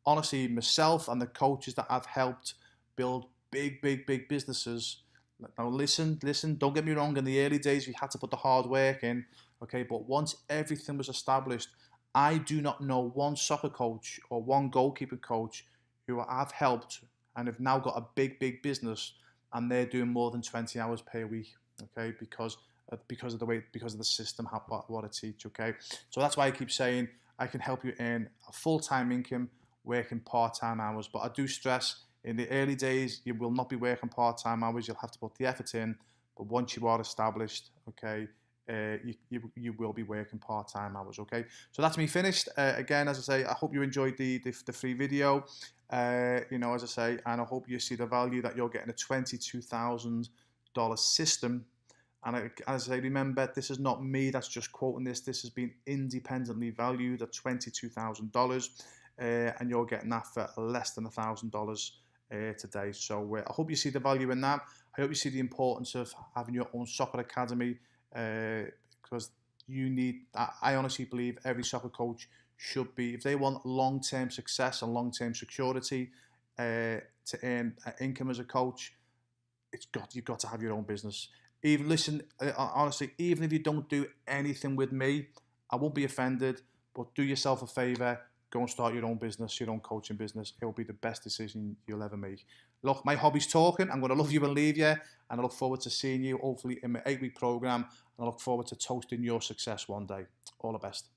Speaker 2: Honestly, myself and the coaches that I've helped build big businesses. Now listen, don't get me wrong, in the early days, we had to put the hard work in, okay? But once everything was established, I do not know one soccer coach or one goalkeeper coach who I've helped and have now got a big business and they're doing more than 20 hours per week, okay? Because of the system, what I teach, okay? So that's why I keep saying, I can help you earn a full-time income working part-time hours. But I do stress, in the early days, you will not be working part-time hours. You'll have to put the effort in. But once you are established, okay, you will be working part-time hours, okay? So that's me finished. Again, as I say, I hope you enjoyed the free video. You know, as I say, and I hope you see the value that you're getting a $22,000 system. And as I say, remember, this is not me that's just quoting this. This has been independently valued at $22,000, and you're getting that for less than $1,000 today. So I hope you see the value in that. I hope you see the importance of having your own soccer academy, because you need. I honestly believe every soccer coach should be, if they want long-term success and long-term security to earn income as a coach, you've got to have your own business. Even listen, honestly, even if you don't do anything with me, I won't be offended. But do yourself a favor, go and start your own business, your own coaching business. It will be the best decision you'll ever make. Look, my hobby's talking. I'm going to love you and leave you, and I look forward to seeing you hopefully in my 8-week program, and I look forward to toasting your success one day. All the best.